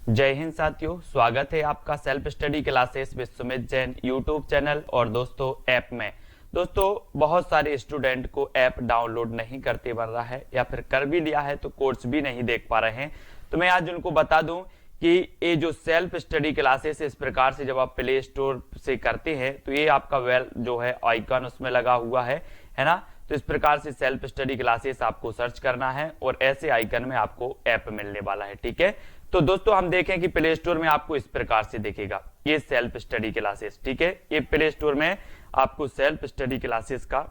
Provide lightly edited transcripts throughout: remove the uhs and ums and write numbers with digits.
जय हिंद साथियों, स्वागत है आपका self study classes Vishwamit Jain YouTube channel और दोस्तों ऐप में। दोस्तों बहुत सारे स्टूडेंट को ऐप डाउनलोड नहीं करते बन रहा है या फिर कर भी लिया है तो कोर्स भी नहीं देख पा रहे हैं। तो मैं आज उनको बता दूं कि ये जो सेल्फ स्टडी क्लासेस इस प्रकार से जब आप प्ले स्टोर से करते हैं तो ये आपका वेल जो है आइकन उसमें लगा हुआ है ना। तो इस प्रकार से सेल्फ स्टडी क्लासेस आपको सर्च करना है और ऐसे आइकन में आपको ऐप मिलने वाला है। ठीक है, तो दोस्तों हम देखें कि प्ले स्टोर में आपको इस प्रकार से दिखेगा ये सेल्फ स्टडी क्लासेस। ठीक है, ये प्ले स्टोर में आपको सेल्फ स्टडी क्लासेस का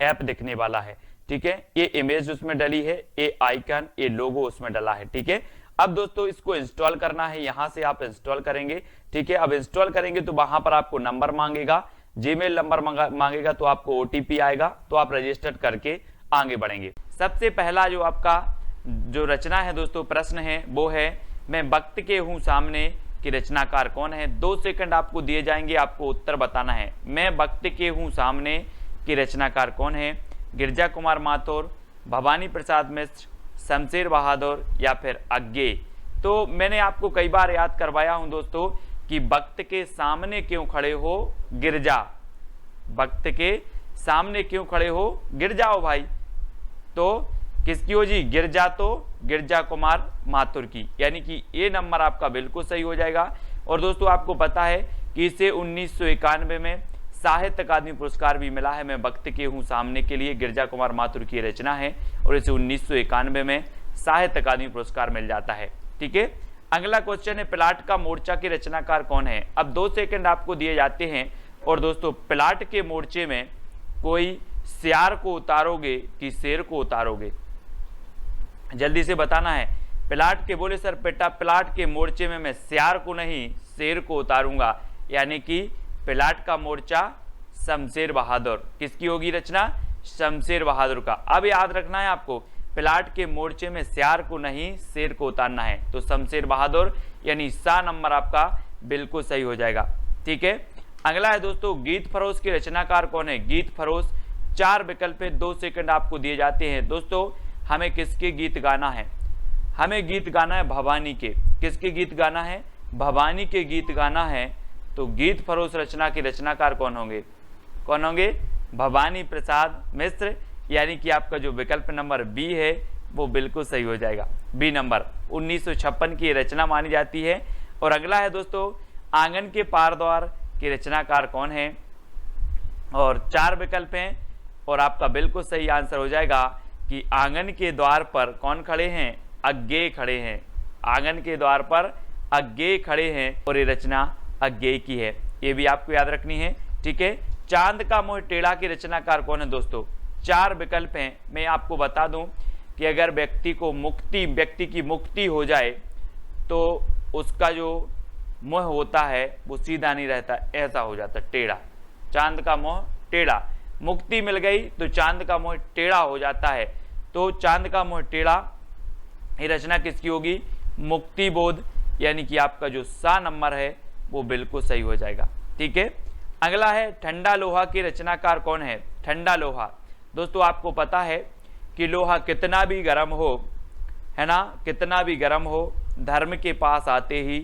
ऐप दिखने वाला है। ठीक है, ये इमेज उसमें डली है, ये आइकन, ये लोगो उसमें डला है। ठीक है, अब दोस्तों इसको इंस्टॉल करना है, यहां से आप इंस्टॉल करेंगे। ठीक है, अब इंस्टॉल करेंगे तो वहां पर आपको नंबर मांगेगा, जीमेल नंबर मांगेगा, तो आपको ओटीपी आएगा, तो आप रजिस्टर करके आगे बढ़ेंगे। सबसे पहला जो आपका जो रचना है दोस्तों, प्रश्न है वो है मैं वक्त के हूं सामने कि रचनाकार कौन है। 2 सेकंड आपको दिए जाएंगे, आपको उत्तर बताना है। मैं वक्त के हूं सामने कि रचनाकार कौन है। गिरजा कुमार माथुर, भवानी प्रसाद मिश्र, शमशेर बहादुर या फिर अज्ञे। तो मैंने आपको कई बार याद करवाया हूं दोस्तों कि वक्त के सामने क्यों खड़े हो गिरजा, वक्त के सामने क्यों खड़े हो, गिर जाओ भाई। तो किसकी हो जी, गिरजा, तो गिरजा कुमार माथुर की, यानी कि ये नंबर आपका बिल्कुल सही हो जाएगा। और दोस्तों आपको पता है कि इसे 1991 में साहित्य अकादमी पुरस्कार भी मिला है। मैं वक्त के हूं सामने के लिए गिरजा कुमार माथुर की रचना है और इसे 1991 में साहित्य अकादमी पुरस्कार मिल जाता है। ठीक है, अगला क्वेश्चन है प्लाट का मोर्चा के रचनाकार कौन है। अब 2 सेकंड आपको दिए जाते हैं और दोस्तों प्लाट के मोर्चे में कोई सियार को उतारोगे कि शेर को उतारोगे, जल्दी से बताना है। प्लाट के बोले सर बेटा प्लाट के मोर्चे में मैं सियार को नहीं शेर को उतारूंगा, यानी कि प्लाट का मोर्चा शमशेर बहादुर, किसकी होगी रचना, शमशेर बहादुर का। अब याद रखना है आपको, प्लाट के मोर्चे में सियार को नहीं शेर को उतारना है, तो शमशेर बहादुर यानी सा नंबर आपका बिल्कुल सही हो जाएगा। ठीक है, अगला है दोस्तों गीत फरोश के रचनाकार कौन है। गीत फरोश 4 विकल्प है, 2 सेकंड आपको दिए जाते हैं। दोस्तों हमें किसके गीत गाना है, हमें गीत गाना है भवानी के। किसके गीत गाना है, भवानी के गीत गाना है। तो गीत फरोश रचना के रचनाकार कौन होंगे, कौन होंगे, भवानी प्रसाद मिश्र, यानी कि आपका जो विकल्प नंबर बी है वो बिल्कुल सही हो जाएगा। बी नंबर 1956 की रचना मानी जाती है। और अगला है दोस्तों आंगन के पार द्वार के रचनाकार कौन है, और 4 विकल्प हैं और आपका बिल्कुल सही आंसर हो जाएगा कि आंगन के द्वार पर कौन खड़े हैं, अज्ञे खड़े हैं। आंगन के द्वार पर अज्ञे खड़े हैं और ये रचना अज्ञे की है, ये भी आपको याद रखनी है। ठीक है, चांद का मोह टेढ़ा की रचनाकार कौन है दोस्तों। 4 विकल्प हैं, मैं आपको बता दूं कि अगर व्यक्ति की मुक्ति हो जाए तो उसका जो मोह होता है वो सीधा नहीं रहता, ऐसा हो जाता टेढ़ा। चांद का मोह टेढ़ा, मुक्ति मिल गई तो चांद का मोह टेढ़ा हो जाता है। तो चांद का मोह टेढ़ा ये रचना किसकी होगी, मुक्ति बोध, यानी कि आपका जो सा नंबर है वो बिल्कुल सही हो जाएगा। ठीक है, अगला है ठंडा लोहा के रचनाकार कौन है। ठंडा लोहा, दोस्तों आपको पता है कि लोहा कितना भी गर्म हो, है ना, कितना भी गर्म हो धर्म के पास आते ही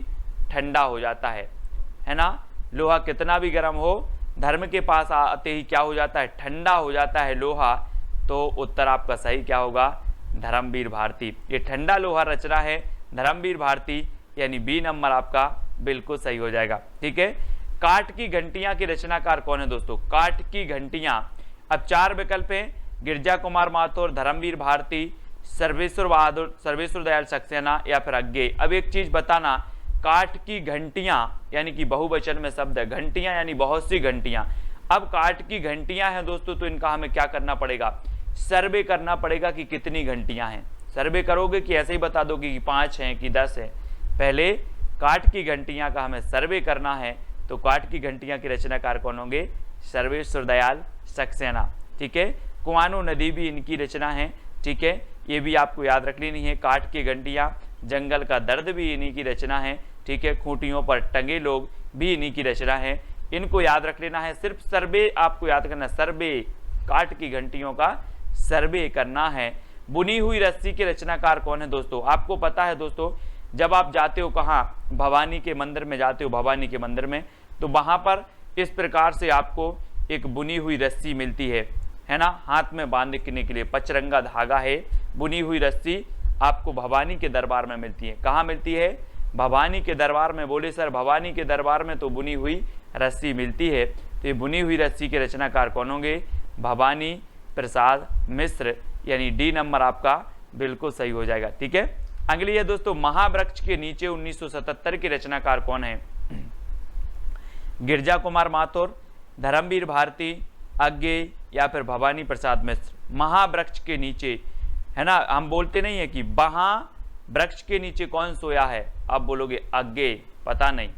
ठंडा हो जाता है ना। लोहा कितना भी गर्म हो धर्म के पास आते ही क्या हो जाता है, ठंडा हो जाता है लोहा। तो उत्तर आपका सही क्या होगा, धर्मवीर भारती। ये ठंडा लोहा रचना है धर्मवीर भारती, यानी बी नंबर आपका बिल्कुल सही हो जाएगा। ठीक है, काठ की घंटियां की रचनाकार कौन है दोस्तों। काठ की घंटियां, अब 4 विकल्प हैं, गिरजा कुमार माथुर, धर्मवीर भारती, सर्वेश्वर बहादुर, सर्वेश्वर दयाल सक्सेना या फिर अज्ञे। अब एक चीज बताना, काठ की घंटियां यानी कि बहुवचन में शब्द है, घंटियां यानी बहुत सी घंटियां। अब काठ की घंटियां हैं दोस्तों, तो इनका हमें क्या करना पड़ेगा, सर्वे करना पड़ेगा कि कितनी घंटियां हैं। सर्वे करोगे कि ऐसे ही बता दोगे कि 5 हैं कि 10 है, पहले काठ की घंटियां का हमें सर्वे करना है। तो काठ की घंटियां के रचनाकार कौन होंगे, सर्वेश्वर दयाल सक्सेना। ठीक है, कुआनो नदी भी इनकी रचना है। ठीक है, ये भी आपको याद रख लेनी है। काठ की घंटियां, जंगल का दर्द भी इन्हीं की रचना है। ठीक है, खूंटियों पर टंगे लोग भी इन्हीं की रचना है, इनको याद रख लेना है। सिर्फ सर्वे आपको याद करना, सर्वे, काठ की घंटियों का सर्वे करना है। बुनी हुई रस्सी के रचनाकार कौन है दोस्तों। आपको पता है दोस्तों जब आप जाते हो कहाँ, भवानी के मंदिर में जाते हो, भवानी के मंदिर में, तो वहाँ पर इस प्रकार से आपको एक बुनी हुई रस्सी मिलती है ना, हाथ में बांधने के लिए पचरंगा धागा है, बुनी हुई रस्सी आपको भवानी के दरबार में मिलती है। कहाँ मिलती है? भवानी के दरबार में। बोले सर भवानी के दरबार में तो बुनी हुई रस्सी मिलती है, तो ये बुनी हुई रस्सी के रचनाकार कौन होंगे? भवानी प्रसाद मिश्र, यानी डी नंबर आपका बिल्कुल सही हो जाएगा। ठीक है, अगली है दोस्तों, महावृक्ष के नीचे 1977 के रचनाकार कौन है? गिरजा कुमार माथुर, धर्मवीर भारती, अज्ञेय या फिर भवानी प्रसाद मिश्र। महावृक्ष के नीचे, है ना, हम बोलते नहीं है कि वहाँ वृक्ष के नीचे कौन सोया है, आप बोलोगे अज्ञेय, पता नहीं।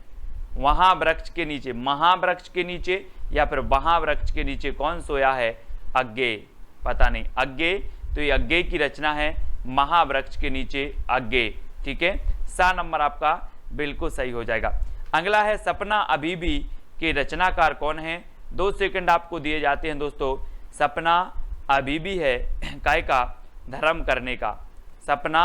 वहाँ वृक्ष के नीचे, महावृक्ष के नीचे या फिर वहाँ वृक्ष के नीचे कौन सोया है? अज्ञेय, पता नहीं। अज्ञेय, तो ये अज्ञेय की रचना है, महावृक्ष के नीचे अज्ञेय। ठीक है, सा नंबर आपका बिल्कुल सही हो जाएगा। अगला है सपना अभी भी के रचनाकार कौन है? 2 सेकंड आपको दिए जाते हैं दोस्तों। सपना अभी भी है काय का? धर्म करने का। सपना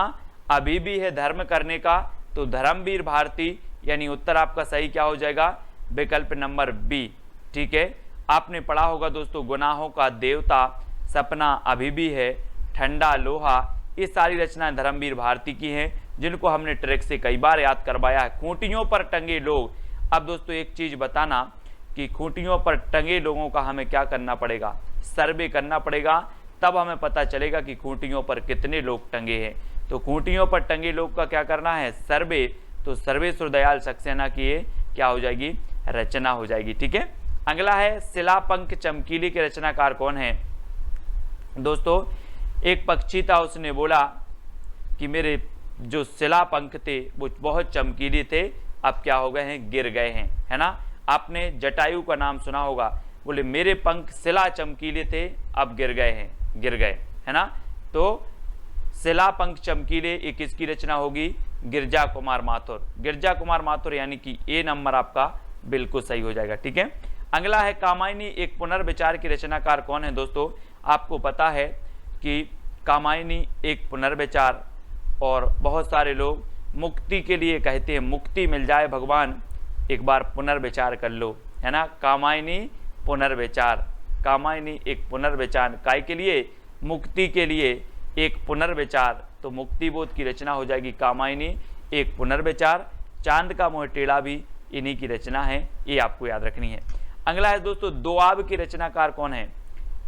अभी भी है धर्म करने का, तो धर्मवीर भारती, यानी उत्तर आपका सही क्या हो जाएगा? विकल्प नंबर बी। ठीक है, आपने पढ़ा होगा दोस्तों, गुनाहों का देवता, सपना अभी भी है, ठंडा लोहा, ये सारी रचनाएं धर्मवीर भारती की हैं, जिनको हमने ट्रैक से कई बार याद करवाया है। खूंटियों पर टंगे लोग, अब दोस्तों एक चीज बताना कि खूंटियों पर टंगे लोगों का हमें क्या करना पड़ेगा? सर्वे करना पड़ेगा, तब हमें पता चलेगा कि खूंटियों पर कितने लोग टंगे हैं। तो खूंटियों पर टंगे लोग का क्या करना है? सर्वे। तो सर्वेश्वर दयाल सक्सेना की ये क्या हो जाएगी? रचना हो जाएगी। ठीक है, अगला है शिलापंख चमकीली के रचनाकार कौन है? दोस्तों एक पक्षी था, उसने बोला कि मेरे जो शिलापंख थे वो बहुत चमकीले थे, अब क्या हो गए हैं? गिर गए हैं, है ना। आपने जटायु का नाम सुना होगा, बोले मेरे पंख शिला चमकीले थे, अब गिर गए हैं, गिर गए, है ना। तो शिलापंख चमकीले, ये किसकी रचना होगी? गिरजा कुमार माथुर। गिरजा कुमार माथुर, यानी कि ए नंबर आपका बिल्कुल सही हो जाएगा। ठीक है, अगला है कामायनी एक पुनर्विचार की रचनाकार कौन है? दोस्तों आपको पता है कि कामायनी एक पुनर्विचार, और बहुत सारे लोग मुक्ति के लिए कहते हैं, मुक्ति मिल जाए भगवान, एक बार पुनर्विचार कर लो, है ना। कामायनी पुनर्विचार, कामायनी एक पुनर्विचार, काय के लिए? मुक्ति के लिए एक पुनर्विचार, तो मुक्ति बोध की रचना हो जाएगी कामायनी एक पुनर्विचार। चांद का मोह टेढ़ा भी इन्हीं की रचना है, ये आपको याद रखनी है। अगला है दोस्तों दोआब की रचनाकार कौन है?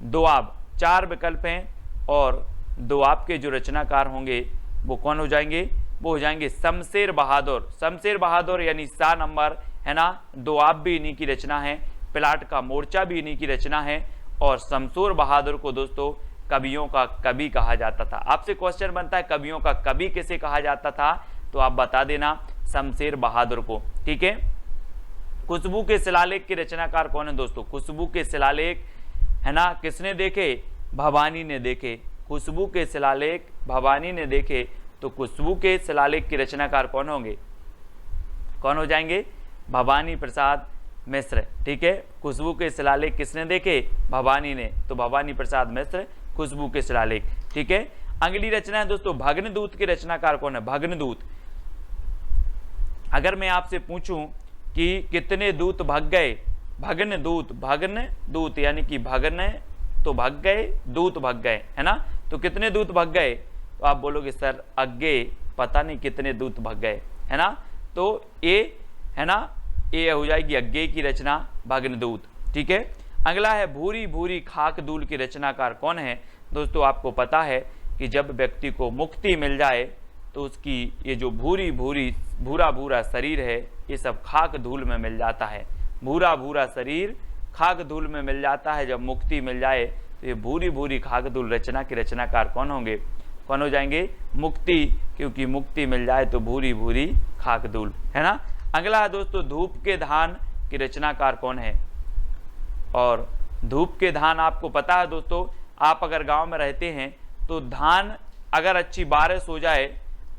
दोआब, 4 विकल्प हैं, और दोआब के जो रचनाकार होंगे वो कौन हो जाएंगे? वो हो जाएंगे शमशेर बहादुर। शमशेर बहादुर यानी सा नंबर, है ना। दोआब भी इन्हीं की रचना है, प्लाट का मोर्चा भी इन्हीं की रचना है, और शमशेर बहादुर को दोस्तों कवियों का कवि कहा जाता था। आपसे क्वेश्चन बनता है कवियों का कवि किसे कहा जाता था, तो आप बता देना शमशेर बहादुर को। ठीक है, खुशबू के शिलालेख के रचनाकार कौन है? दोस्तों खुशबू के शिलालेख, है ना, किसने देखे? भवानी ने देखे। खुशबू के शिलालेख भवानी ने देखे, तो खुशबू के शिलालेख के रचनाकार कौन होंगे? कौन हो जाएंगे? भवानी प्रसाद मिश्र। ठीक है, खुशबू के शिलालेख किसने देखे? भवानी ने, तो भवानी प्रसाद मिश्र खुशबू के शिलालेख। ठीक है, अगली रचना है दोस्तों भग्नदूत के रचनाकार कौन है? भग्नदूत, अगर मैं आपसे पूछूं कि कितने दूत भग गए? भग्न दूत, भग्न दूत यानी कि भगन तो भग गए, दूत भग गए, है ना। तो कितने दूत भग गए? तो आप बोलोगे सर अज्ञेय, पता नहीं कितने दूत भग गए, है ना। तो ए, है ना, ए हो जाएगी अज्ञेय की रचना भग्नदूत। ठीक है, अगला है भूरी भूरी खाक धूल की रचनाकार कौन है? दोस्तों आपको पता है कि जब व्यक्ति को मुक्ति मिल जाए तो उसकी ये जो भूरी भूरी भूरा भूरा शरीर है, ये सब खाक धूल में मिल जाता है। भूरा भूरा शरीर खाक धूल में मिल जाता है, जब मुक्ति मिल जाए तो ये भूरी भूरी खाक धूल रचना के रचनाकार कौन होंगे? कौन हो जाएंगे? मुक्ति, क्योंकि मुक्ति मिल जाए तो भूरी भूरी खाक धूल, है ना। अगला है दोस्तों धूप के धान की रचनाकार कौन है? और धूप के धान आपको पता है दोस्तों, आप अगर गांव में रहते हैं तो धान अगर अच्छी बारिश हो जाए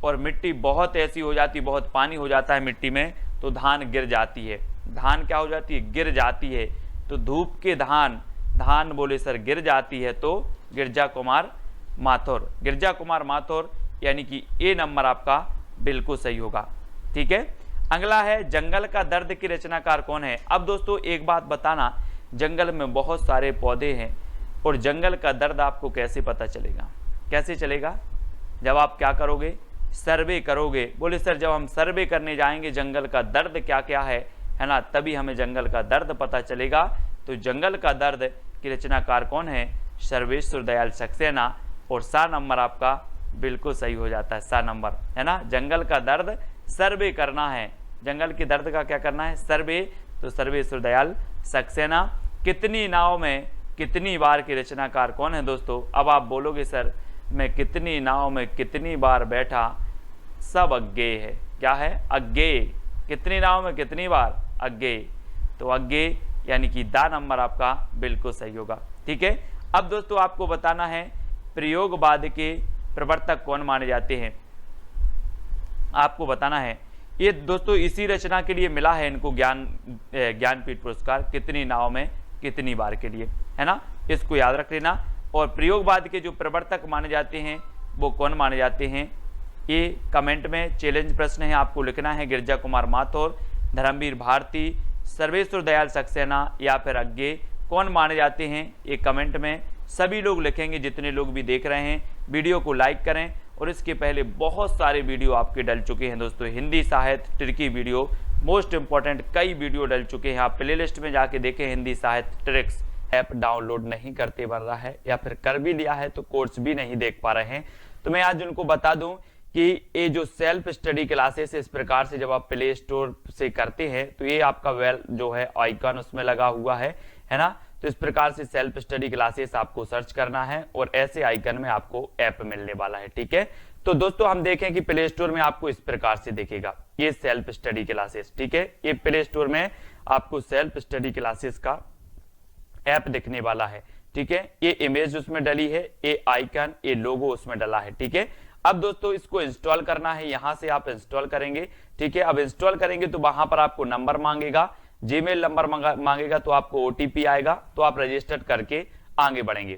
और मिट्टी बहुत ऐसी हो जाती, बहुत पानी हो जाता है मिट्टी में, तो धान गिर जाती है। धान क्या हो जाती है? गिर जाती है। तो धूप के धान, धान बोले सर गिर जाती है, तो गिरजा कुमार माथुर। गिरजा कुमार माथुर यानी कि ए नंबर आपका बिल्कुल सही होगा। ठीक है, अगला है जंगल का दर्द की रचनाकार कौन है। अब दोस्तों एक बात बताना, जंगल में बहुत सारे पौधे हैं और जंगल का दर्द आपको कैसे पता चलेगा, कैसे चलेगा, जब आप क्या करोगे, सर्वे करोगे। बोले सर जब हम सर्वे करने जाएंगे जंगल का दर्द क्या क्या है ना, तभी हमें जंगल का दर्द पता चलेगा। तो जंगल का दर्द की रचनाकार कौन है, सर्वेश्वर दयाल सक्सेना। और सा नंबर आपका बिल्कुल सही हो जाता है, सा नंबर है ना। जंगल का दर्द सर्वे करना है, जंगल के दर्द का क्या करना है, सर्वे, तो सर्वेश्वर दयाल सक्सेना। कितनी नाव में कितनी बार की रचनाकार कौन है दोस्तों। अब आप बोलोगे सर मैं कितनी नाव में कितनी बार बैठा, सब अज्ञेय है। क्या है, अज्ञेय। कितनी नाव में कितनी बार, अज्ञेय। तो अज्ञेय यानी कि दा नंबर आपका बिल्कुल सही होगा। ठीक है, अब दोस्तों आपको बताना है प्रयोगवाद के प्रवर्तक कौन माने जाते हैं, आपको बताना है। ये दोस्तों इसी रचना के लिए मिला है इनको ज्ञानपीठ पुरस्कार, कितनी नाव में कितनी बार के लिए, है ना, इसको याद रख लेना। और प्रयोगवाद के जो प्रवर्तक माने जाते हैं वो कौन माने जाते हैं, ये कमेंट में चैलेंज प्रश्न है, आपको लिखना है। गिरजा कुमार माथुर, धर्मवीर भारती, सर्वेश्वर दयाल सक्सेना या फिर अज्ञेय कौन माने जाते हैं, ये कमेंट में सभी लोग लिखेंगे। जितने लोग भी देख रहे हैं वीडियो को लाइक करें। और इसके पहले बहुत सारे वीडियो आपके डल चुके हैं दोस्तों, हिंदी साहित्य ट्रिकी वीडियो, मोस्ट इंपॉर्टेंट कई वीडियो डल चुके हैं। आप प्लेलिस्ट में जाके देखें हिंदी साहित्य ट्रिक्स। ऐप डाउनलोड नहीं करते बन रहा है या फिर कर भी लिया है तो कोर्स भी नहीं देख पा रहे हैं, तो मैं आज उनको बता दूं कि ये जो सेल्फ स्टडी क्लासेस इस प्रकार से जब आप प्ले स्टोर से करते हैं तो ये आपका वेल जो है आइकन उसमें लगा हुआ है ना। तो इस प्रकार से सेल्फ स्टडी क्लासेस आपको सर्च करना है और ऐसे आइकन में आपको ऐप मिलने वाला है। ठीक है, तो दोस्तों हम देखें कि प्ले स्टोर में आपको इस प्रकार से दिखेगा ये सेल्फ स्टडी क्लासेस। ठीक है, ये प्ले स्टोर में आपको सेल्फ स्टडी क्लासेस का ऐप दिखने वाला है। ठीक है, ये इमेज उसमें डली है, ये आइकन, ये लोगो उसमें डला है। ठीक है, अब दोस्तों इसको इंस्टॉल करना है, यहां से आप इंस्टॉल करेंगे। ठीक है, अब इंस्टॉल करेंगे तो वहां पर आपको नंबर मांगेगा, जीमेल नंबर मांगेगा, तो आपको ओटीपी आएगा, तो आप रजिस्टर करके आगे बढ़ेंगे।